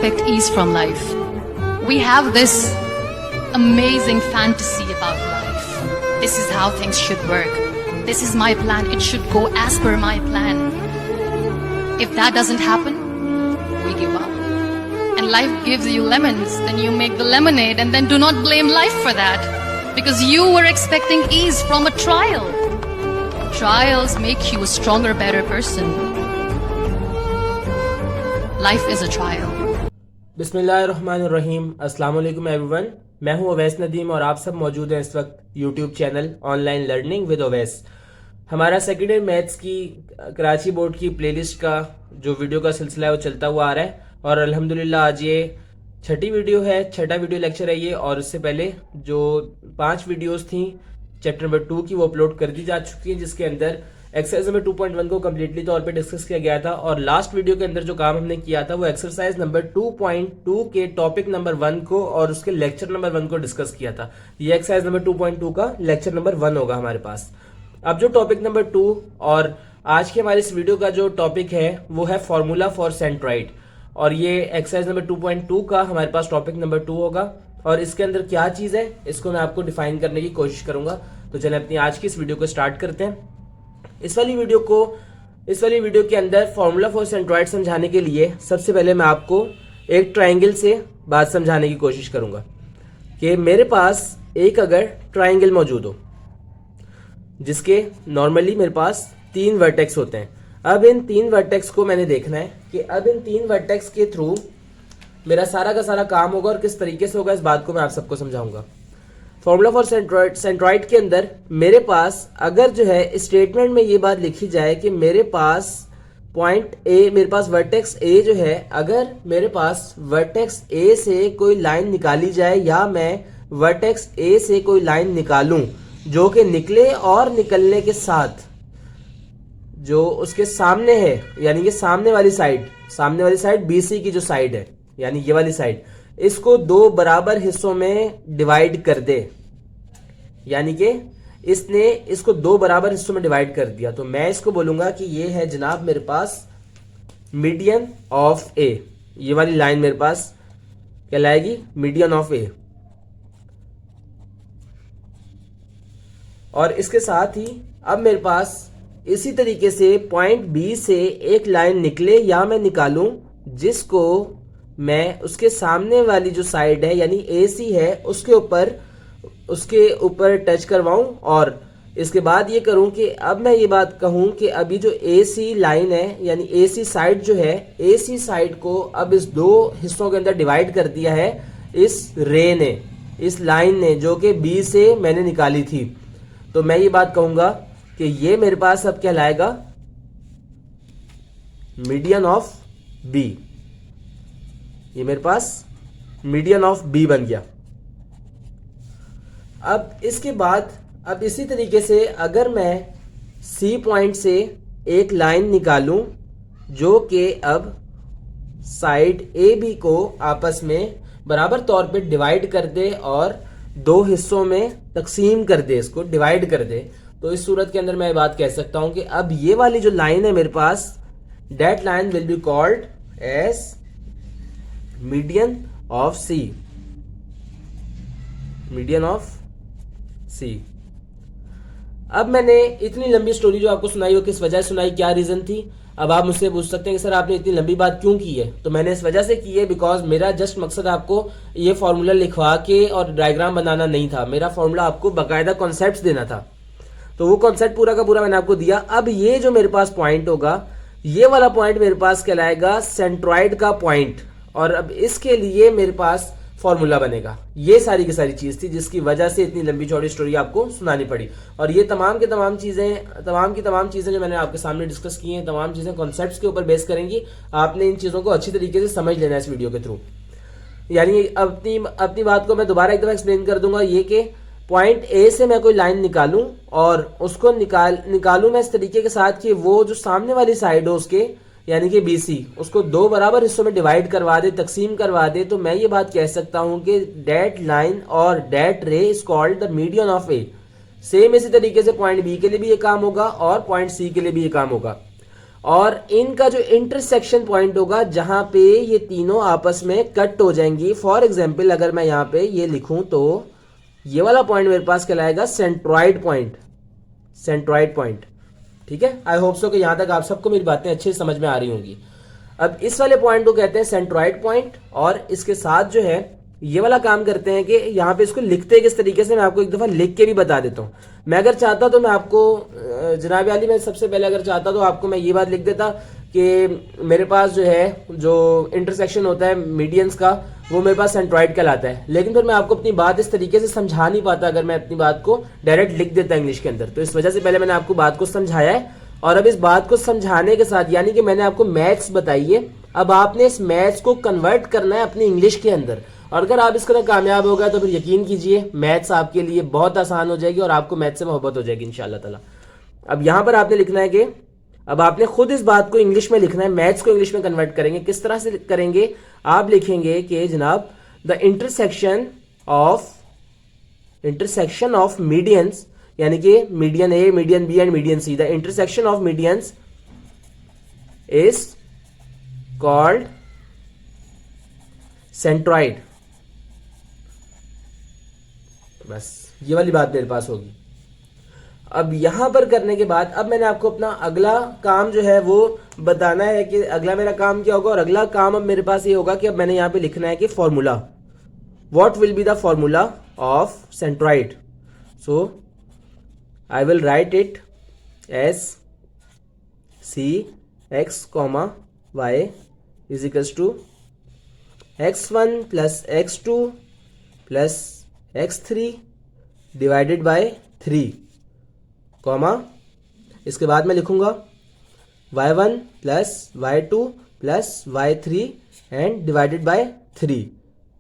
expect ease from life. We have this amazing fantasy about life. This is how things should work. This is my plan. It should go as per my plan. If that doesn't happen, we give up. And life gives you lemons, then you make the lemonade, and then do not blame life for that. Because you were expecting ease from a trial. Trials make you a stronger, better person. Life is a trial. बिस्मिल्लाहिर्रहमानिर्रहीम। अस्सलाम वालेकुम everyone. मैं हूं अवैस नदीम और आप सब मौजूद हैं इस वक्त YouTube channel online learning with Awais. हमारा सेकेंड ईयर मैथ्स की कराची बोर्ड की प्लेलिस्ट का जो वीडियो का सिलसिला है वो चलता हुआ आ रहा है और अल्हम्दुलिल्लाह आज ये छठी वीडियो है, छठा वीडियो लेक्चर है ये। और इससे पहले जो 5 वीडियोस थी चैप्टर नंबर 2 की वो अपलोड कर दी जा चुकी है, जिसके अंदर एक्सरसाइज नंबर 2.1 को कम्प्लीटली तौर पे डिस्कस किया गया था। और लास्ट वीडियो के अंदर जो काम हमने किया था वो एक्सरसाइज नंबर 2.2 के टॉपिक नंबर 1 को और उसके लेक्चर नंबर 1 को डिस्कस किया था। ये एक्सरसाइज नंबर 2.2 का लेक्चर नंबर 1 होगा हमारे पास। अब जो टॉपिक नंबर 2 और आज के हमारे इस वीडियो का जो टॉपिक है वो है फॉर्मूला फॉर सेंट्रॉइड, और ये एक्सरसाइज नंबर 2.2 का हमारे पास टॉपिक नंबर 2 होगा। और इसके अंदर क्या चीज है इसको मैं आपको डिफाइन करने की कोशिश करूंगा। तो चलिए अपनी आज की इस वीडियो को स्टार्ट करते हैं। इस वाली वीडियो के अंदर फॉर्मूला फॉर सेंट्रॉइड समझाने के लिए सबसे पहले मैं आपको एक ट्रायंगल से बात समझाने की कोशिश करूंगा कि मेरे पास एक अगर ट्रायंगल मौजूद हो जिसके नॉर्मली मेरे पास 3 वर्टेक्स होते हैं। अब इन 3 वर्टेक्स को मैंने देखना है कि अब इन 3 वर्टेक्स के थ्रू मेरा सारा का सारा काम होगा और किस तरीके से होगा, इस बात को मैं आप सबको समझाऊंगा। फॉर्मूला फॉर सेंट्रॉइड के अंदर मेरे पास अगर जो है स्टेटमेंट में ये बात लिखी जाए कि मेरे पास पॉइंट ए, मेरे पास वर्टेक्स ए जो है, अगर मेरे पास वर्टेक्स ए से कोई लाइन निकाली जाए या मैं वर्टेक्स ए से कोई लाइन निकालूं जो कि निकले और निकलने के साथ जो उसके सामने है, यानी कि सामने वाली साइड BC की जो साइड है, यानी ये वाली साइड, इसको 2 बराबर हिस्सों में डिवाइड कर दे, यानी कि इसने इसको 2 बराबर हिस्सों में डिवाइड कर दिया, तो मैं इसको बोलूंगा कि ये है जनाब मेरे पास मीडियन ऑफ ए। ये वाली लाइन मेरे पास कहलाएगी मीडियन ऑफ ए। और इसके साथ ही अब मेरे पास इसी तरीके से पॉइंट बी से एक लाइन निकले या मैं निकालूं जिसको मैं उसके सामने वाली जो साइड है यानी AC है उसके ऊपर टच करवाऊं और इसके बाद ये करूं कि अब मैं ये बात कहूं कि अभी जो AC लाइन है यानी AC साइड जो है, AC साइड को अब इस 2 हिस्सों के अंदर डिवाइड कर दिया है इस रे ने, इस लाइन ने, जो कि B से मैंने निकाली थी। तो मैं ये बात कहूंगा कि ये मेरे पास अब कहलाएगा मीडियन ऑफ B। ये मेरे पास मीडियन ऑफ B बन गया। अब इसके बाद अब इसी तरीके से अगर मैं C पॉइंट से एक लाइन निकालूं जो कि अब साइड AB को आपस में बराबर तौर पे डिवाइड कर दे और 2 हिस्सों में तकसीम कर दे, इसको डिवाइड कर दे, तो इस सूरत के अंदर मैं ये बात कह सकता हूं कि अब ये वाली जो लाइन है मेरे पास, that line will be called as median of C। Median of C। अब मैंने इतनी लंबी स्टोरी जो आपको सुनाई हो किस वजह से सुनाई, क्या रीजन थी? अब आप मुझसे पूछ सकते हैं कि सर आपने इतनी लंबी बात क्यों की है। तो मैंने इस वजह से की है बिकॉज मेरा जस्ट मकसद आपको ये फॉर्मूला लिखवा के और डायग्राम बनाना नहीं था, मेरा फॉर्मूला आपको बाकायदा कॉन्सेप्ट्स देना था। तो वो कॉन्सेप्ट पूरा का पूरा मैंने आपको दिया। अब ये जो मेरे पास पॉइंट होगा, ये वाला पॉइंट मेरे पास कहलाएगा सेंट्रॉइड का पॉइंट, और अब इसके लिए मेरे पास फॉर्मूला बनेगा। ये सारी की सारी चीज थी जिसकी वजह से इतनी लंबी चौड़ी स्टोरी आपको सुनानी पड़ी। और ये तमाम की तमाम चीजें जो मैंने आपके सामने डिस्कस की हैं, तमाम चीजें कॉन्सेप्ट्स के ऊपर बेस करेंगी। आपने इन चीजों को अच्छी तरीके से समझ लेना है इस वीडियो के थ्रू। यानी अपनी बात को मैं दोबारा एक दफा एक्सप्लेन कर दूंगा, ये कि पॉइंट ए से मैं कोई लाइन निकालूं और उसको निकालूं मैं इस तरीके के साथ कि वो जो सामने वाली साइड हो उसके यानी कि BC, उसको 2 बराबर हिस्सों में डिवाइड करवा दे, तकसीम करवा दे, तो मैं ये बात कह सकता हूं कि डेट लाइन और डेट रे is called the median of A। Same इसी तरीके से पॉइंट B के लिए भी ये काम होगा और पॉइंट C के लिए भी ये काम होगा। और इनका जो इंटरसेक्शन पॉइंट होगा जहां पे ये तीनों आपस में कट हो जाएंगी, फॉर एग्जाम्पल अगर मैं यहां पे ये लिखूं तो ये वाला पॉइंट मेरे पास कहलाएगा सेंट्रॉइड पॉइंट, सेंट्रॉइड पॉइंट। ठीक है, आई होप सो कि यहां तक आप सबको मेरी बातें अच्छे से समझ में आ रही होंगी। अब इस वाले पॉइंट को कहते हैं सेंट्रॉइड पॉइंट, और इसके साथ जो है ये वाला काम करते हैं कि यहाँ पे इसको लिखते हैं किस तरीके से, मैं आपको एक दफा लिख के भी बता देता हूँ। मैं अगर चाहता तो मैं आपको जनाब अली, मैं सबसे पहले अगर चाहता तो आपको मैं ये बात लिख देता कि मेरे पास जो है जो इंटरसेक्शन होता है मीडियंस का वो मेरे पास सेंट्रॉइड कहलाता है, लेकिन फिर मैं आपको अपनी बात इस तरीके से समझा नहीं पाता अगर मैं अपनी बात को डायरेक्ट लिख देता इंग्लिश के अंदर। तो इस वजह से पहले मैंने आपको बात को समझाया है, और अब इस बात को समझाने के साथ यानी कि मैंने आपको मैथ्स बताई है, अब आपने इस मैथ्स को कन्वर्ट करना है अपनी इंग्लिश के अंदर, और अगर आप इसके अंदर कामयाब हो गए तो फिर यकीन कीजिए मैथ्स आपके लिए बहुत आसान हो जाएगी और आपको मैथ्स से मोहब्बत हो जाएगी इंशाल्लाह ताला। अब यहां पर आपने लिखना है कि अब आपने खुद इस बात को इंग्लिश में लिखना है, मैथ्स को इंग्लिश में कन्वर्ट करेंगे। किस तरह से करेंगे, आप लिखेंगे कि जनाब द इंटरसेक्शन ऑफ मीडियंस, यानी कि median A, median B and median C, the intersection of medians is called centroid. बस ये वाली बात मेरे पास होगी। अब यहां पर करने के बाद अब मैंने आपको अपना अगला काम जो है वो बताना है कि अगला मेरा काम क्या होगा, और अगला काम अब मेरे पास ये होगा कि अब मैंने यहां पे लिखना है कि formula, what will be the formula of centroid. So I will write it as C x comma y is equals to x1 plus x2 plus x3 divided by 3, comma इसके बाद मैं लिखूंगा y1 plus y2 plus y3 and divided by 3।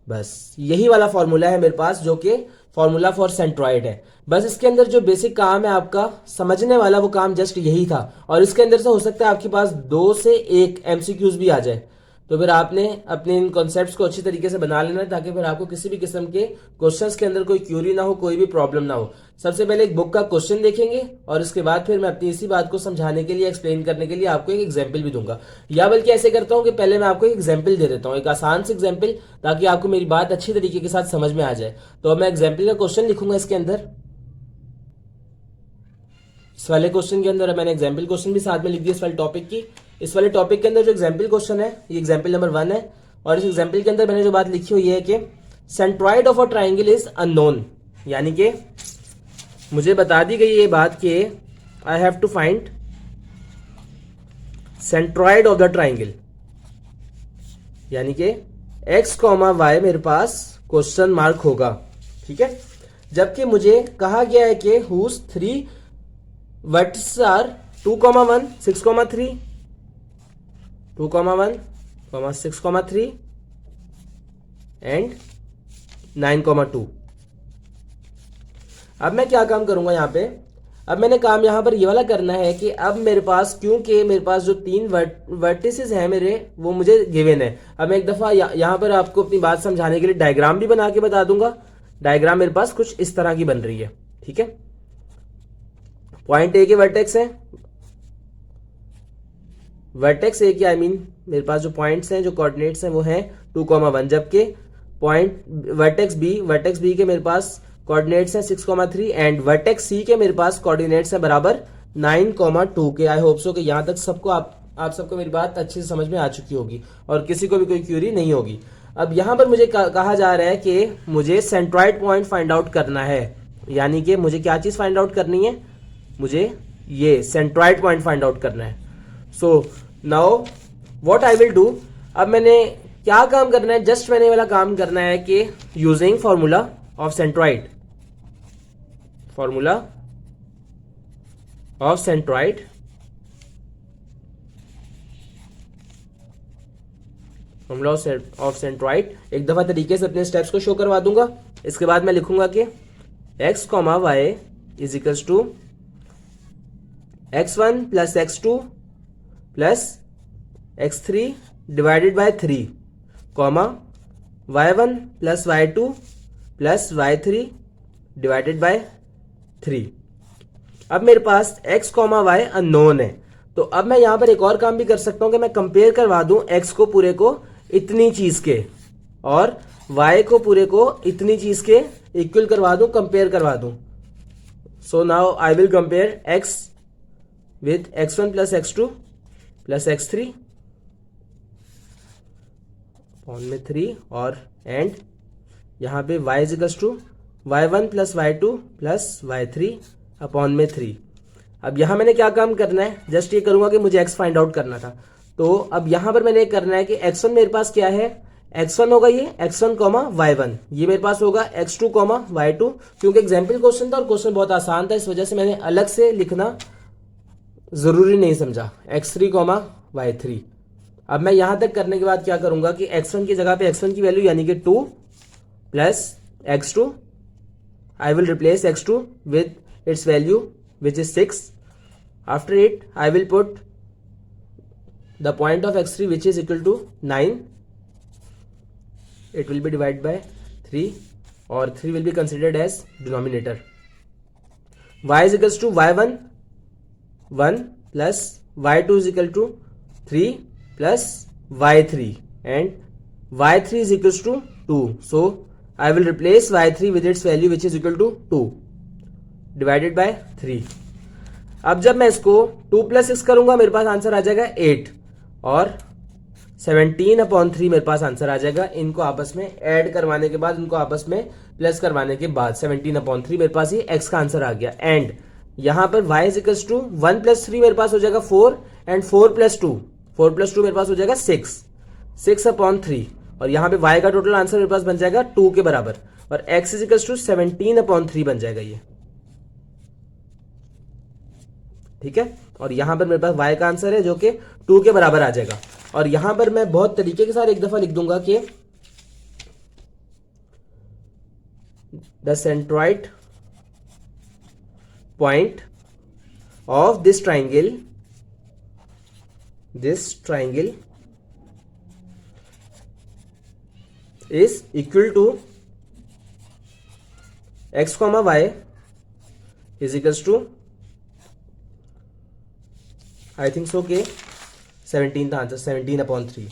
बस यही वाला formula है मेरे पास जो कि फॉर्मूला फॉर सेंट्रॉइड है। बस इसके अंदर जो बेसिक काम है आपका समझने वाला वो काम जस्ट यही था, और इसके अंदर से हो सकता है आपके पास 2 से 1 MCQs भी आ जाए, तो फिर आपने अपने इन कॉन्सेप्ट्स को अच्छी तरीके से बना लेना है ताकि फिर आपको किसी भी किस्म के क्वेश्चंस के अंदर कोई क्यूरी ना हो, कोई भी प्रॉब्लम ना हो। सबसे पहले एक बुक का क्वेश्चन देखेंगे और इसके बाद फिर मैं अपनी इसी बात को समझाने के लिए, एक्सप्लेन करने के लिए आपको एक एग्जाम्पल भी दूंगा, या बल्कि ऐसे करता हूं कि पहले मैं आपको एक एग्जाम्पल दे देता हूं, एक आसान से एग्जाम्पल, ताकि आपको मेरी बात अच्छी तरीके के साथ समझ में आ जाए। तो अब मैं एग्जाम्पल का क्वेश्चन लिखूंगा इसके अंदर, इस वाले क्वेश्चन के अंदर मैंने एग्जाम्पल क्वेश्चन भी साथ में लिख दिया इस वाले टॉपिक की। इस वाले टॉपिक के अंदर जो एग्जाम्पल क्वेश्चन है ये एग्जाम्पल नंबर 1 है, और इस एग्जाम्पल के अंदर मैंने जो बात लिखी हुई है कि centroid of a triangle is unknown, यानी कि मुझे बता दी गई ये बात कि I have to find centroid of the triangle, यानी कि x, y मेरे पास क्वेश्चन मार्क होगा। ठीक है, जबकि मुझे कहा गया है कि हुज 3 वर्टिसेस आर 2,1, 6,3, 2,1, 6,3 एंड 9,2। अब मैं क्या काम करूंगा यहां पे, अब मैंने काम यहां पर ये वाला करना है कि अब मेरे पास, क्योंकि मेरे पास जो 3 वर्टिसेस हैं मेरे वो मुझे गिवन है। अब मैं एक दफा यहां पर आपको अपनी बात समझाने के लिए डायग्राम भी बना के बता दूंगा। डायग्राम मेरे पास कुछ इस तरह की बन रही है। ठीक है, पॉइंट ए के वर्टेक्स है, वर्टेक्स ए के मेरे पास जो पॉइंट्स हैं, जो कोऑर्डिनेट्स हैं वो हैं 2,1, जबकि पॉइंट वर्टेक्स बी के मेरे पास कोऑर्डिनेट्स हैं 6,3 एंड वर्टेक्स सी के मेरे पास कोऑर्डिनेट्स हैं बराबर 9,2 के। आई होप सो कि यहां तक सबको आप सबको मेरी बात अच्छे से समझ में आ चुकी होगी और किसी को भी कोई क्यूरी नहीं होगी। अब यहां पर मुझे कहा जा रहा है कि मुझे सेंट्रॉइड पॉइंट फाइंड आउट करना है, यानी कि मुझे क्या चीज फाइंड आउट करनी है, मुझे ये सेंट्रॉइड पॉइंट फाइंड आउट करना है। So now what I will do, अब मैंने क्या काम करना है, जस्ट मैंने वाला काम करना है कि using formula of centroid, formula of centroid, formula of centroid एक दफा तरीके से अपने स्टेप्स को शो करवा दूंगा। इसके बाद मैं लिखूंगा कि x, y is equals to x1 plus x2 plus x3 divided by 3, comma y1 plus y2 plus y3 divided by 3। अब मेरे पास x, y अननोन है, तो अब मैं यहां पर एक और काम भी कर सकता हूं कि मैं कंपेयर करवा दूं x को पूरे को इतनी चीज के और y को पूरे को इतनी चीज के इक्वल करवा दूं, कंपेयर करवा दूं. So now I will compare x with x1 plus x2 plus x3 upon में 3 और एंड यहां पे y is equals to y1 plus y2 plus y3 upon में 3. अब यहां मैंने क्या काम करना है, जस्ट ये करूंगा कि मुझे x फाइंड आउट करना था. तो अब यहां पर मैंने करना है कि x1 मेरे पास क्या है, x1 होगा ये x1 y1, ये मेरे पास होगा x2 y2. क्योंकि एग्जाम्पल क्वेश्चन था और क्वेश्चन बहुत आसान था, इस वजह से मैंने अलग से लिखना जरूरी नहीं समझा, x3 y3. अब मैं यहां तक करने के बाद क्या करूंगा कि x1 की जगह पे x1 की वैल्यू यानी कि 2 plus x2, I will replace x2 with its value which is 6. After it I will put the point of x3 which is equal to 9. It will be divided by 3 or 3 will be considered as denominator. Y is equals to y1 1 plus y2 is equal to 3 plus y3 and y3 is equals to 2. So I will replace y3 with its value which is equal to 2 divided by 3. अब जब मैं इसको 2 plus 6 करूंगा मेरे पास answer आ जाएगा 8 और 17 upon 3 मेरे पास answer आ जाएगा. इनको आपस में ऐड करवाने के बाद, इनको आपस में प्लस करवाने के बाद 17 अपॉन 3 मेरे पास ये x का आंसर आ गया. एंड यहां पर y is equals to 1 plus 3 मेरे पास हो जाएगा 4 एंड 4 प्लस 2 मेरे पास हो जाएगा 6 अपॉन 3 और यहां पे y का टोटल आंसर मेरे पास बन जाएगा 2 के बराबर और x is equals to 17 upon 3 बन जाएगा ये. ठीक है, और यहां पर मेरे पास y का आंसर है जो कि 2 के बराबर आ जाएगा. और यहां पर मैं बहुत तरीके के साथ एक दफा लिख दूंगा कि the centroid point of this triangle is equal to x, y is equals to I think so के 17 था answer, 17 upon 3.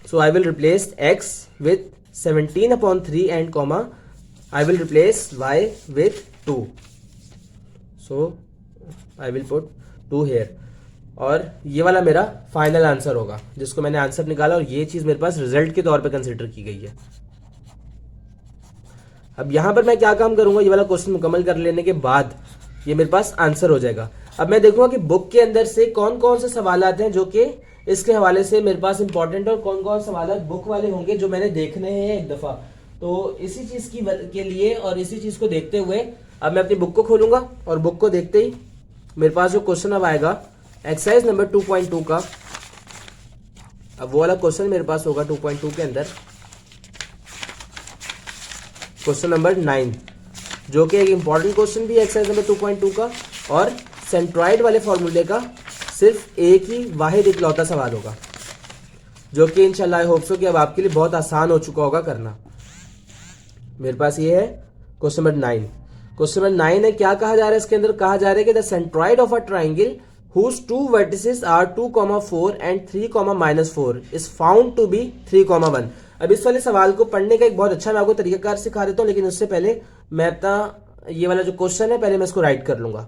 So I will replace x with 17 upon 3 and comma I will replace y with 2. So I will put 2 here. और ये वाला मेरा final answer होगा जिसको मैंने answer निकाला और ये चीज मेरे पास रिजल्ट के तौर पे कंसिडर की गई है. अब यहां पर मैं क्या काम करूंगा, ये वाला क्वेश्चन मुकम्मल कर लेने के बाद ये मेरे पास आंसर हो जाएगा. अब मैं देखूंगा कि बुक के अंदर से कौन कौन से सवाल आते हैं जो कि इसके हवाले से मेरे पास इंपॉर्टेंट और कौन कौन सवाल बुक वाले होंगे जो मैंने देखने हैं एक दफा. तो इसी चीज के लिए और इसी चीज को देखते हुए अब मैं अपनी बुक को खोलूंगा और बुक को देखते ही मेरे पास जो क्वेश्चन अब आएगा एक्सरसाइज नंबर 2.2 का, अब वो वाला क्वेश्चन मेरे पास होगा 2.2 के अंदर क्वेश्चन नंबर 9 जो कि एक इंपॉर्टेंट क्वेश्चन भी है एक्सरसाइज नंबर 2.2 का और सेंट्रॉइड वाले फॉर्मूले का सिर्फ एक ही वाहिद इकलौता सवाल होगा जो कि इंशाल्लाह आई होप सो कि अब आपके लिए बहुत आसान हो चुका होगा करना. मेरे पास ये है क्वेश्चन नंबर 9. क्वेश्चन नंबर 9 है, क्या कहा जा रहा है इसके अंदर, कहा जा रहा है कि the centroid of a triangle whose two vertices are 2, 4 and 3, -4 is found to be 3, 1. अब इस वाले सवाल को पढ़ने का एक बहुत अच्छा मैं आपको तरीकाकार सिखा देता हूं, लेकिन उससे पहले मैं अपना ये वाला जो क्वेश्चन है पहले मैं इसको राइट कर लूंगा.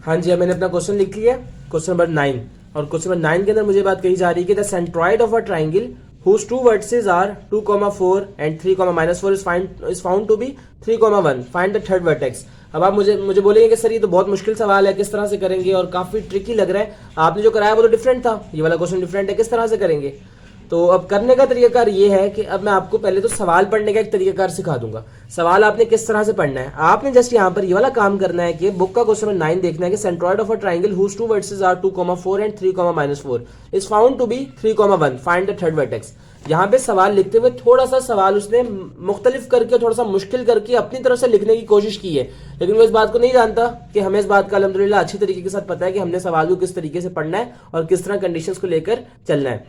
हाँ जी, अब मैंने अपना क्वेश्चन लिख लिया, क्वेश्चन नंबर 9. और क्वेश्चन नंबर 9 के अंदर मुझे बात कही जा रही है कि the centroid of a triangle whose two vertices are 2, 4 and 3, -4 is found to be 3, 1. Find the third vertex. अब आप मुझे बोलेंगे कि सर ये तो बहुत मुश्किल सवाल है, किस तरह से करेंगे और काफी ट्रिकी लग रहा है, आपने जो कराया वो तो डिफरेंट था, ये वाला क्वेश्चन डिफरेंट है, किस तरह से करेंगे. तो अब करने का तरीकाकार ये है कि अब मैं आपको पहले तो सवाल पढ़ने का एक तरीकाकार सिखा दूंगा. सवाल आपने किस तरह से पढ़ना है, आपने जस्ट यहाँ पर ये वाला काम करना है कि बुक का क्वेश्चन नंबर 9 देखना है कि centroid of a triangle whose two vertices are 2, 4 and 3, -4 is found to be 3, 1. Find the third vertex. यहाँ पे सवाल लिखते हुए थोड़ा सा सवाल उसने मुख्तलिफ करके थोड़ा सा मुश्किल करके अपनी तरफ से लिखने की कोशिश की है, लेकिन वो इस बात को नहीं जानता कि हमें इस बात का अल्हम्दुलिल्लाह अच्छी तरीके के साथ पता है कि हमने सवाल को किस तरीके से पढ़ना है और किस तरह कंडीशंस को लेकर चलना है.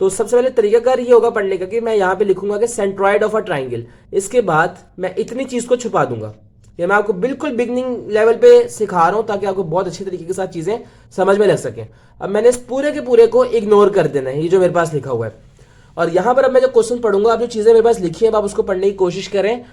तो सबसे पहले तरीकाकार ये होगा पढ़ने का कि मैं यहाँ पे लिखूंगा कि सेंट्रॉइड ऑफ अ ट्राइंगल, इसके बाद मैं इतनी चीज को छुपा दूंगा. ये मैं आपको बिल्कुल बिगनिंग लेवल पे सिखा रहा हूं ताकि आपको बहुत अच्छी तरीके के साथ चीजें समझ में लग सकें। अब मैंने इस पूरे के पूरे को इग्नोर कर देना है, ये जो मेरे पास लिखा हुआ है। और यहां पर अब मैं जो क्वेश्चन पढ़ूंगा, आप जो चीजें मेरे पास लिखी है आप उसको पढ़ने की कोशिश करें।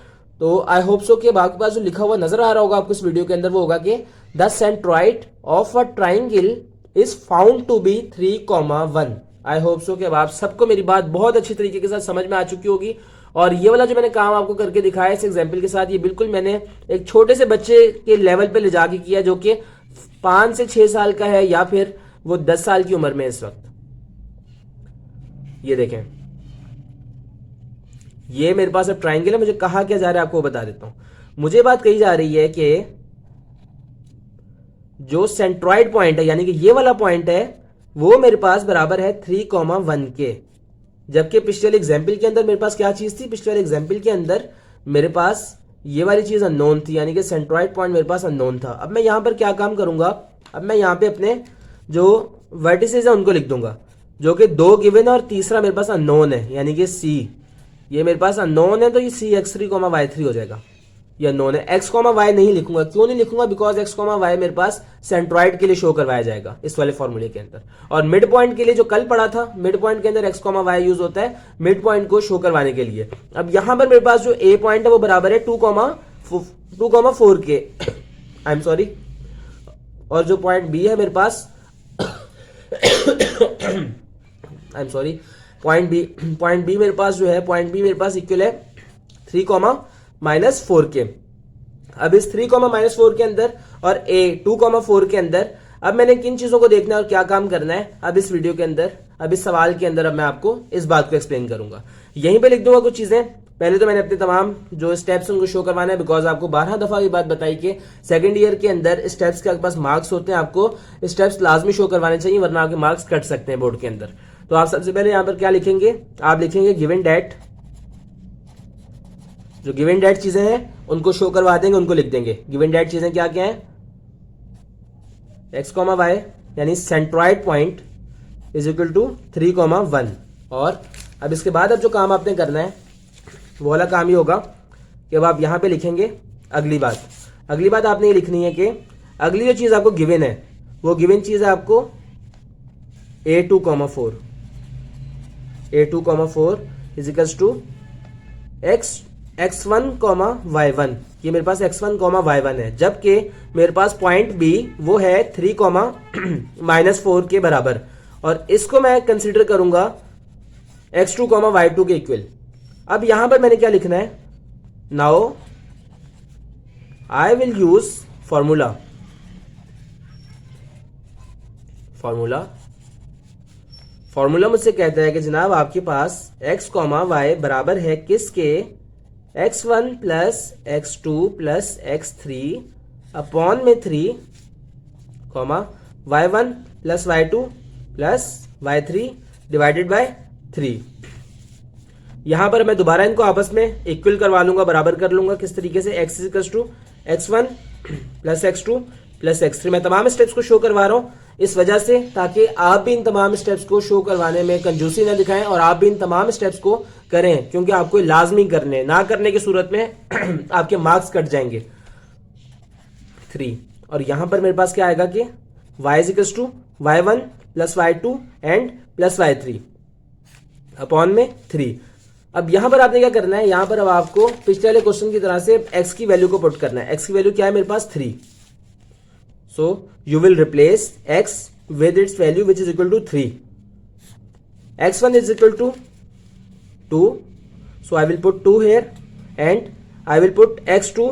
तो आई होप सो कि आपके पास जो लिखा हुआ नजर आ रहा होगा आपको इस वीडियो के अंदर, वो होगा कि the centroid of a triangle is found to be 3,1। I hope so कि अब आप सबको मेरी बात बहुत अच्छी तरीके के साथ समझ में आ चुकी होगी। और ये वाला जो मैंने काम आपको करके दिखाया इस एग्जाम्पल के साथ, ये बिल्कुल मैंने एक छोटे से बच्चे के लेवल पे ले जाके किया जो कि 5 से 6 साल का है या फिर वो 10 साल की उम्र में इस वक्त। ये देखें, ये मेरे पास अब ट्राइंगल है। मुझे कहा क्या जा रहा है आपको बता देता हूं। मुझे बात कही जा रही है कि जो सेंट्रॉइड पॉइंट है यानी कि ये वाला पॉइंट है वो मेरे पास बराबर है 3,1 के। जबकि पिछले वाले एग्जाम्पल के अंदर मेरे पास क्या चीज थी, पिछले वाले एग्जाम्पल के अंदर मेरे पास ये वाली चीज अननोन थी, यानी कि सेंट्रॉइड पॉइंट मेरे पास अननोन था। अब मैं यहां पर क्या काम करूंगा, अब मैं यहां पे अपने जो वर्टिसेस है उनको लिख दूंगा, जो कि 2 गिवन है और तीसरा मेरे पास अननोन है यानी कि सी। ये मेरे पास अननोन है तो ये सी x3, y3 हो जाएगा। ये अननोन है। x, y नहीं लिखूंगा। क्यों नहीं लिखूंगा? बिकॉज x, y मेरे पास सेंट्रॉइड के लिए शो करवाया जाएगा इस वाले फॉर्मूले के अंदर। और मिड पॉइंट के लिए जो कल पढ़ा था, मिड पॉइंट के अंदर x, y यूज होता है मिड पॉइंट को शो करवाने के लिए। अब यहां पर मेरे पास जो a पॉइंट है वो बराबर है 2,4 के। I am sorry. और जो पॉइंट b है मेरे पास I am sorry, point B मेरे पास जो है, पॉइंट बी मेरे पास इक्वल है 3,-4 के। अब इस 3,-4 के अंदर और a 2,4 के अंदर अब मैंने किन चीजों को देखना है और क्या काम करना है, अब इस वीडियो के अंदर, अब इस सवाल के अंदर अब मैं आपको इस बात को एक्सप्लेन करूंगा। यहीं पे लिख दूंगा कुछ चीजें। पहले तो मैंने अपने तमाम जो स्टेप्स उनको शो करवाना है, बिकॉज आपको 12 दफा ये बात बताई कि सेकंड ईयर के अंदर स्टेप्स के आपके पास मार्क्स होते हैं, आपको स्टेप्स लाजमी शो करवाने चाहिए वरना आपके मार्क्स कट सकते हैं बोर्ड के अंदर। तो आप सबसे पहले यहां पर क्या लिखेंगे, आप लिखेंगे गिवन डेट। जो गिवन डेट चीजें हैं उनको शो करवा देंगे, उनको लिख देंगे। गिवन डेट चीजें क्या क्या हैं, x, y यानी centroid point is equal to 3,1। और अब इसके बाद अब जो काम आपने करना है वो वाला काम ही होगा कि अब आप यहां पे लिखेंगे अगली बात। अगली बात आपने ये लिखनी है कि अगली जो चीज आपको गिवन है वो गिवन चीज है आपको a2,4। a2,4 is equals to x1, y1। ये मेरे पास x1, y1 है, जबकि मेरे पास पॉइंट b वो है 3,-4 के बराबर। और इसको मैं कंसीडर करूंगा x2, y2 के इक्वल। अब यहां पर मैंने क्या लिखना है, now I will use formula. Formula मुझसे कहता है कि जनाब आपके पास x, y बराबर है किसके, x1 plus x2 plus x3 upon में 3, y1 plus y2 plus y3 divided by 3। यहां पर मैं दोबारा इनको आपस में इक्वल करवा लूंगा, बराबर कर लूंगा। किस तरीके से, x equals to x1 plus x2 plus x3। मैं तमाम स्टेप्स को शो करवा रहा हूं इस वजह से ताकि आप भी इन तमाम स्टेप्स को शो करवाने में कंजूसी न दिखाएं और आप भी इन तमाम स्टेप्स को करें, क्योंकि आपको लाजमी करने, ना करने की सूरत में आपके मार्क्स कट जाएंगे। 3 और यहां पर मेरे पास क्या आएगा कि y equals to y1 plus y2 and plus y3 upon में 3। अब यहां पर आपने क्या करना है, यहां पर अब आपको पिछले वाले क्वेश्चन की तरह से x की वैल्यू को पुट करना है। x की वैल्यू क्या है मेरे पास 3। So you will replace x with its value which is equal to 3. x1 is equal to 2. So I will put 2 here and I will put x2.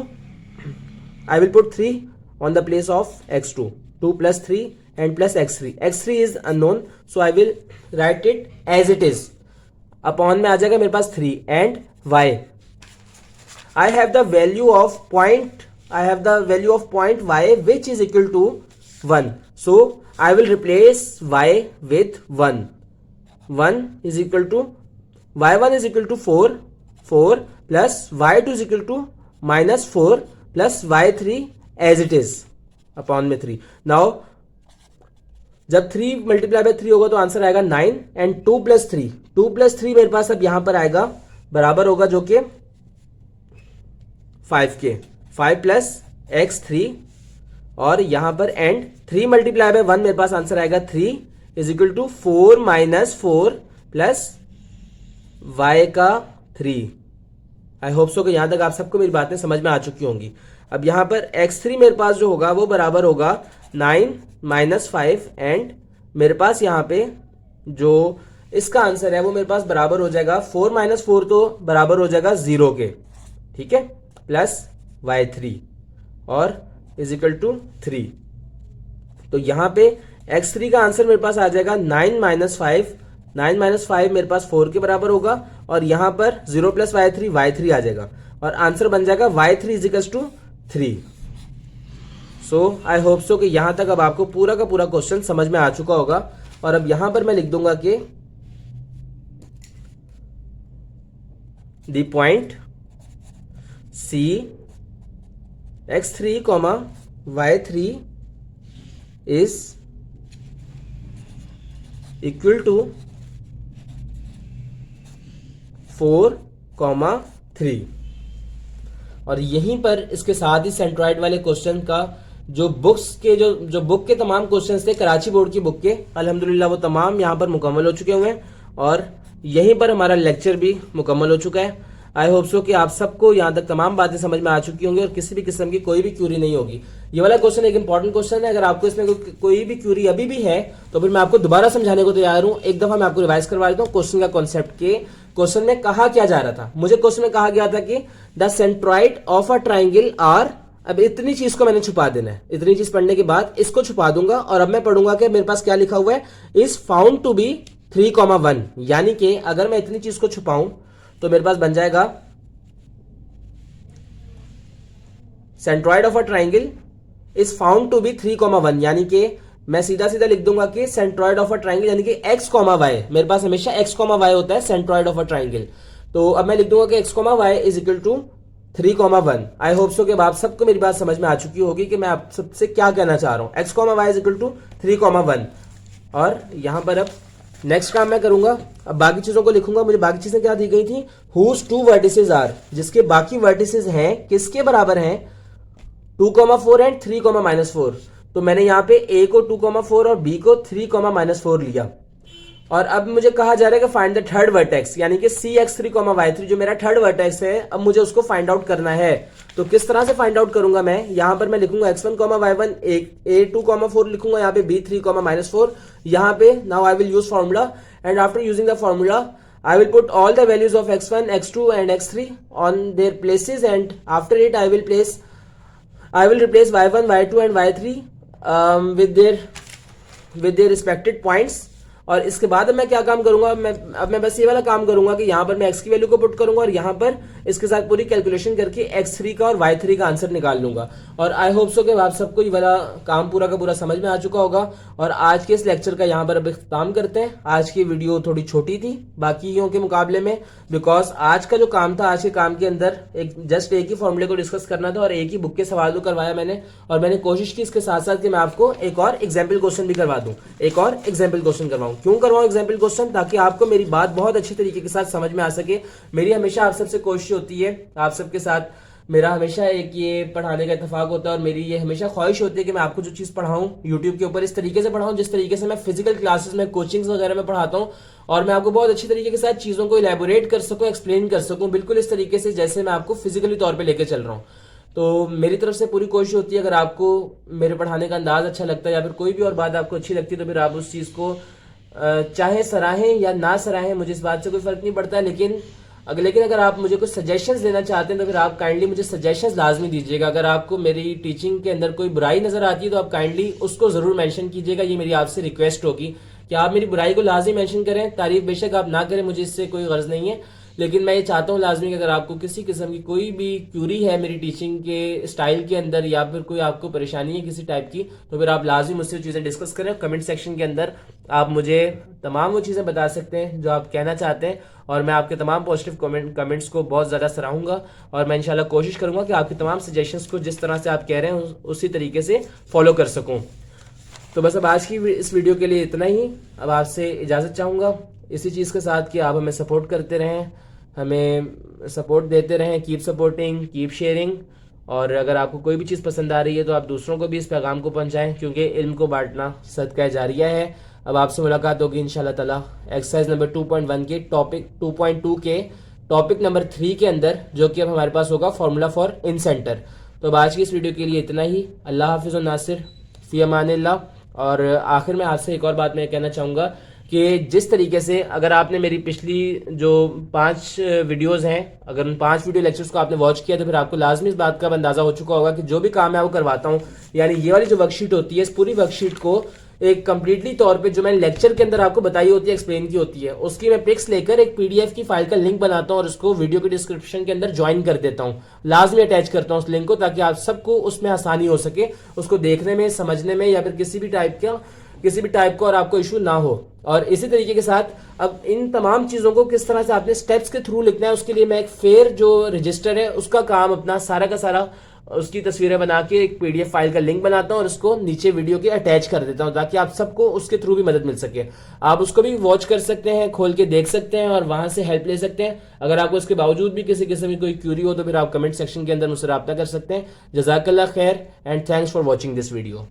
I will put 3 on the place of x2. 2 plus 3 and plus x3. x3 is unknown. So I will write it as it is. Upon में आ जाएगा मेरे पास 3 and y. I have the value of point y which is equal to 1. So I will replace y with 1. 1 is equal to y1 is equal to 4 plus y2 is equal to minus 4 plus y3 as it is upon में 3. Now जब 3 multiply by 3 होगा तो answer आएगा 9 and 2 plus 3 मेरे पास अब यहां पर आएगा बराबर होगा जो कि 5 के। 5 प्लस x3 और यहां पर एंड 3 मल्टीप्लाई बाय 1 मेरे पास आंसर आएगा 3 is equal to 4 minus 4 plus y का 3। आई होप सो कि यहां तक आप सबको मेरी बातें समझ में आ चुकी होंगी। अब यहां पर x3 मेरे पास जो होगा वो बराबर होगा 9 माइनस 5 एंड मेरे पास यहां पे जो इसका आंसर है वो मेरे पास बराबर हो जाएगा 4 माइनस 4 तो बराबर हो जाएगा 0 के, ठीक है, प्लस y3 और इज इक्वल टू 3। तो यहां पे x3 का आंसर मेरे पास आ जाएगा 9 माइनस 5, 9 माइनस 5 मेरे पास 4 के बराबर होगा और यहां पर 0 प्लस y3 आ जाएगा और आंसर बन जाएगा y3 is equal to 3। So I hope so कि यहां तक अब आपको पूरा का पूरा क्वेश्चन समझ में आ चुका होगा। और अब यहां पर मैं लिख दूंगा कि the point C x3, y3 is equal to 4, 3 और यहीं पर इसके साथ ही सेंट्रॉइड वाले क्वेश्चन का जो बुक्स के जो बुक के तमाम क्वेश्चंस थे कराची बोर्ड की बुक के, अल्हम्दुलिल्लाह वो तमाम यहां पर मुकम्मल हो चुके हुए हैं और यहीं पर हमारा लेक्चर भी मुकम्मल हो चुका है। आई होप सो कि आप सबको यहां तक तमाम बातें समझ में आ चुकी होंगी और किसी भी किस्म की कोई भी क्यूरी नहीं होगी। ये वाला क्वेश्चन एक इंपॉर्टेंट क्वेश्चन है, अगर आपको इसमें कोई भी क्यूरी अभी भी है तो फिर मैं आपको दोबारा समझाने को तैयार हूं। एक दफा मैं आपको रिवाइज करवा देता हूं क्वेश्चन का कॉन्सेप्ट के क्वेश्चन में कहा क्या जा रहा था। मुझे क्वेश्चन में कहा गया था कि the centroid of a triangle are, अब इतनी चीज को मैंने छुपा देना है, इतनी चीज पढ़ने के बाद इसको छुपा दूंगा और अब मैं पढ़ूंगा कि मेरे पास क्या लिखा हुआ है, इज फाउंड टू बी 3,1, यानी कि अगर मैं इतनी चीज को छुपाऊं तो मेरे पास बन जाएगा centroid of a triangle is found to be 3,1, यानी कि मैं सीधा सीधा लिख दूंगा कि सेंट्रॉइड ऑफ अ ट्राइंगल यानी कि x, y, मेरे पास हमेशा x, y होता है सेंट्रॉइड ऑफ अ ट्राइंगल। तो अब मैं लिख दूंगा कि x, y is equal to 3,1। I hope so कि आप सबको मेरी बात समझ में आ चुकी होगी कि मैं आप सबसे क्या कहना चाह रहा हूं। x, y is equal to 3,1 और यहां पर अब नेक्स्ट काम मैं करूंगा, अब बाकी चीजों को लिखूंगा। मुझे बाकी चीजें क्या दी गई थी, हुज 2 वर्टिसेस आर, जिसके बाकी वर्टिसेस हैं किसके बराबर हैं, 2,4 एंड 3,-4। तो मैंने यहां पे a को 2,4 और b को 3,-4 लिया और अब मुझे कहा जा रहा है कि फाइंड द थर्ड वर्टेक्स, यानी कि CX3, y3 जो मेरा थर्ड वर्टेक्स है, अब मुझे उसको फाइंड आउट करना है। तो किस तरह से फाइंड आउट करूंगा मैं, यहां पर मैं लिखूंगा x1, y1 a 2,4 लिखूंगा, यहां पे b 3,-4, यहां पे now I will use formula and after using the formula I will put all the values of x1, x2 and x3 on their places and after it I will replace y1, y2 and y3 with their respective points। और इसके बाद मैं क्या काम करूंगा, अब मैं बस ये वाला काम करूंगा कि यहां पर मैं x की वैल्यू को पुट करूंगा और यहां पर इसके साथ पूरी कैलकुलेशन करके x3 का और y3 का आंसर निकाल लूंगा। और आई होप सो कि आप सबको ये वाला काम पूरा का पूरा समझ में आ चुका होगा और आज के इस लेक्चर का यहां पर अब इख्तिताम करते हैं। आज की वीडियो थोड़ी छोटी थी बाकियों के मुकाबले में, बिकॉज आज का जो काम था, आज के काम के अंदर जस्ट एक ही फॉर्मूले को डिस्कस करना था और एक ही बुक के सवाल करवाया मैंने और मैंने कोशिश की इसके साथ साथ कि मैं आपको एक और एग्जाम्पल क्वेश्चन भी करवा दूं, एक और एग्जाम्पल क्वेश्चन करवाऊं। क्यों करवाऊं एग्जाम्पल क्वेश्चन, ताकि आपको मेरी बात बहुत अच्छी तरीके के साथ समझ में आ सके। मेरी हमेशा आप सबसे कोशिश होती है, आप सबके साथ मेरा हमेशा एक ये पढ़ाने का इत्तेफाक होता है और मेरी ये हमेशा ख्वाहिश होती है कि मैं आपको जो चीज़ पढ़ाऊं यूट्यूब के ऊपर इस तरीके से पढ़ाऊं जिस तरीके से मैं फिजिकल क्लासेस में, कोचिंग्स वगैरह में पढ़ाता हूं और मैं आपको बहुत अच्छी तरीके के साथ चीज़ों को इलेबोरेट कर सकूं, एक्सप्लेन कर सकूं, बिल्कुल इस तरीके से जैसे मैं आपको फिजिकली तौर पर लेकर चल रहा हूँ। तो मेरी तरफ से पूरी कोशिश होती है, अगर आपको मेरे पढ़ाने का अंदाज अच्छा लगता है या फिर कोई भी और बात आपको अच्छी लगती है तो फिर आप उस चीज़ को चाहे सराहें या ना सराहें, मुझे इस बात से कोई फर्क नहीं पड़ता है। लेकिन अगर आप मुझे कुछ सजेशंस देना चाहते हैं तो फिर आप काइंडली मुझे सजेशंस लाजमी दीजिएगा। अगर आपको मेरी टीचिंग के अंदर कोई बुराई नजर आती है तो आप काइंडली उसको जरूर मेंशन कीजिएगा। ये मेरी आपसे रिक्वेस्ट होगी कि आप मेरी बुराई को लाजमी मेंशन करें, तारीफ बेशक आप ना करें, मुझे इससे कोई गर्ज नहीं है, लेकिन मैं ये चाहता हूँ लाजमी कि अगर आपको किसी किस्म की कोई भी क्यूरी है मेरी टीचिंग के स्टाइल के अंदर या फिर कोई आपको परेशानी है किसी टाइप की, तो फिर आप लाजमी मुझसे चीज़ें डिस्कस करें। कमेंट सेक्शन के अंदर आप मुझे तमाम वो चीज़ें बता सकते हैं जो आप कहना चाहते हैं और मैं आपके तमाम पॉजिटिव कमेंट्स को बहुत ज़्यादा सराहूंगा और मैं इंशाल्लाह कोशिश करूंगा कि आपके तमाम सजेशंस को जिस तरह से आप कह रहे हैं उसी तरीके से फॉलो कर सकूँ। तो बस अब आज की इस वीडियो के लिए इतना ही। अब आपसे इजाज़त चाहूँगा इसी चीज़ के साथ कि आप हमें सपोर्ट करते रहें, हमें सपोर्ट देते रहें, कीप सपोर्टिंग, कीप शेयरिंग और अगर आपको कोई भी चीज़ पसंद आ रही है तो आप दूसरों को भी इस पैगाम को पहुंचाएं, क्योंकि इल्म को बांटना सदका जारिया है। अब आपसे मुलाकात होगी इंशाल्लाह ताला एक्सरसाइज नंबर 2.1 के टॉपिक 2.2 के टॉपिक नंबर 3 के अंदर, जो कि अब हमारे पास होगा फार्मूला फॉर इन सेंटर। तो अब आज की इस वीडियो के लिए इतना ही। अल्लाह हाफिज़ व नासिर, फ़ी अमानिल्लाह। और आखिर में आपसे एक और बात मैं कहना चाहूँगा कि जिस तरीके से अगर आपने मेरी पिछली जो 5 वीडियोस हैं, अगर उन 5 वीडियो लेक्चर्स को आपने वॉच किया तो फिर आपको लाजमी इस बात का अंदाजा हो चुका होगा कि जो भी काम मैं वो करवाता हूँ, यानी ये वाली जो वर्कशीट होती है, इस पूरी वर्कशीट को एक कंप्लीटली तौर पे जो मैंने लेक्चर के अंदर आपको बताई होती है, एक्सप्लेन की होती है, उसकी मैं पिक्स लेकर एक पीडीएफ की फाइल का लिंक बनाता हूँ और उसको वीडियो के डिस्क्रिप्शन के अंदर ज्वाइन कर देता हूँ, लाजमी अटैच करता हूँ उस लिंक को, ताकि आप सबको उसमें आसानी हो सके उसको देखने में, समझने में, या फिर किसी भी टाइप का और आपको इशू ना हो। और इसी तरीके के साथ अब इन तमाम चीज़ों को किस तरह से आपने स्टेप्स के थ्रू लिखना है, उसके लिए मैं एक फेयर जो रजिस्टर है उसका काम अपना सारा का सारा उसकी तस्वीरें बना के एक पीडीएफ फाइल का लिंक बनाता हूं और उसको नीचे वीडियो के अटैच कर देता हूं, ताकि आप सबको उसके थ्रू भी मदद मिल सके। आप उसको भी वॉच कर सकते हैं, खोल के देख सकते हैं और वहां से हेल्प ले सकते हैं। अगर आपको इसके बावजूद भी किसी किस्म की कोई क्यूरी हो तो फिर आप कमेंट सेक्शन के अंदर मुझसे राब्ता कर सकते हैं। जज़ाकल्लाह खैर and thanks for watching this video.